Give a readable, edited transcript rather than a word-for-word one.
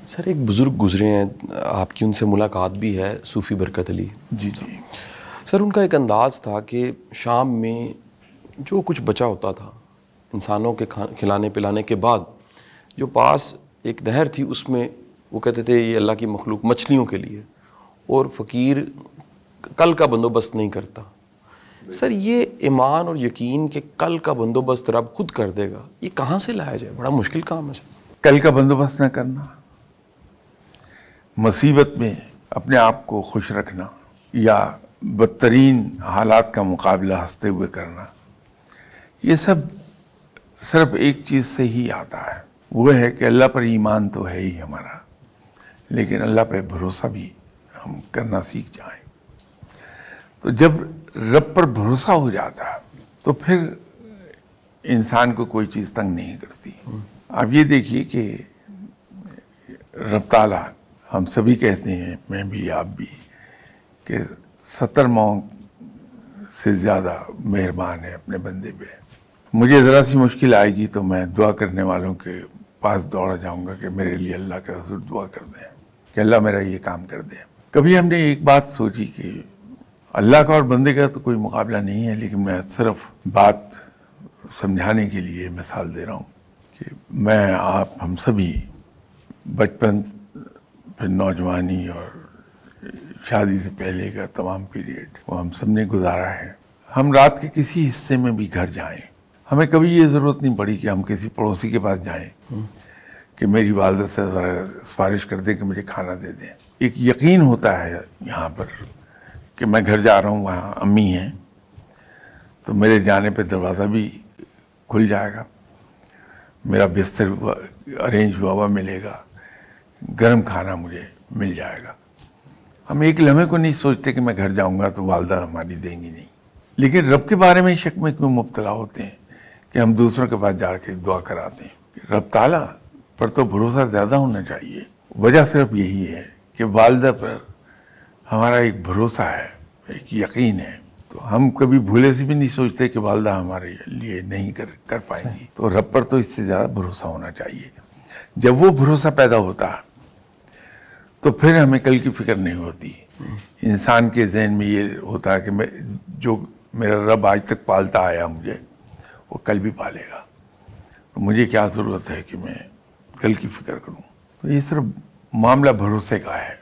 سر ایک بزرگ گزرے ہیں آپ کی، ان سے ملاقات بھی ہے، صوفی برکت علی. جی جی. سر ان کا ایک انداز تھا کہ شام میں جو کچھ بچا ہوتا تھا انسانوں کے کھلانے پلانے کے بعد، جو پاس ایک نہر تھی اس میں وہ کہتے تھے یہ اللہ کی مخلوق مچھلیوں کے لیے، اور فقیر کل کا بندوبست نہیں کرتا. سر یہ ایمان اور یقین کہ کل کا بندوبست رب خود کر دے گا، یہ کہاں سے لایا جائے؟ بڑا مشکل کام ہے سر. کل کا بندوبست نہ کرنا، مصیبت میں اپنے آپ کو خوش رکھنا یا بدترین حالات کا مقابلہ ہنستے ہوئے کرنا، یہ سب صرف ایک چیز سے ہی آتا ہے، وہ ہے کہ اللہ پر ایمان تو ہے ہی ہمارا، لیکن اللہ پہ بھروسہ بھی ہم کرنا سیکھ جائیں. تو جب رب پر بھروسہ ہو جاتا تو پھر انسان کو کوئی چیز تنگ نہیں کرتی. آپ یہ دیکھیے کہ رب تعالیٰ، ہم سبھی کہتے ہیں، میں بھی آپ بھی، کہ 70 ماؤں سے زیادہ مہربان ہے اپنے بندے پہ. مجھے ذرا سی مشکل آئے گی تو میں دعا کرنے والوں کے پاس دوڑا جاؤں گا کہ میرے لیے اللہ کے حضور دعا کر دیں کہ اللہ میرا یہ کام کر دے. کبھی ہم نے ایک بات سوچی کہ اللہ کا اور بندے کا تو کوئی مقابلہ نہیں ہے، لیکن میں صرف بات سمجھانے کے لیے مثال دے رہا ہوں کہ میں، آپ، ہم سبھی بچپن، پھر نوجوانی اور شادی سے پہلے کا تمام پیریڈ وہ ہم سب نے گزارا ہے. ہم رات کے کسی حصے میں بھی گھر جائیں، ہمیں کبھی یہ ضرورت نہیں پڑی کہ ہم کسی پڑوسی کے پاس جائیں کہ میری والدہ سے ذرا سفارش کر دیں کہ مجھے کھانا دے دیں. ایک یقین ہوتا ہے یہاں پر کہ میں گھر جا رہا ہوں، وہاں امی ہیں تو میرے جانے پہ دروازہ بھی کھل جائے گا، میرا بستر ارینج ہوا ہوا ملے گا، گرم کھانا مجھے مل جائے گا. ہم ایک لمحے کو نہیں سوچتے کہ میں گھر جاؤں گا تو والدہ ہماری دیں گی نہیں. لیکن رب کے بارے میں شک میں کیوں مبتلا ہوتے ہیں کہ ہم دوسروں کے پاس جا کے دعا کراتے ہیں؟ رب تعالیٰ پر تو بھروسہ زیادہ ہونا چاہیے. وجہ صرف یہی ہے کہ والدہ پر ہمارا ایک بھروسہ ہے، ایک یقین ہے. تو ہم کبھی بھولے سے بھی نہیں سوچتے کہ والدہ ہمارے لیے نہیں کر پائیں گی. تو رب پر تو اس سے زیادہ بھروسہ ہونا چاہیے. جب وہ بھروسہ پیدا ہوتا تو پھر ہمیں کل کی فکر نہیں ہوتی. انسان کے ذہن میں یہ ہوتا ہے کہ جو میرا رب آج تک پالتا آیا مجھے، وہ کل بھی پالے گا، تو مجھے کیا ضرورت ہے کہ میں کل کی فکر کروں. تو یہ صرف معاملہ بھروسے کا ہے.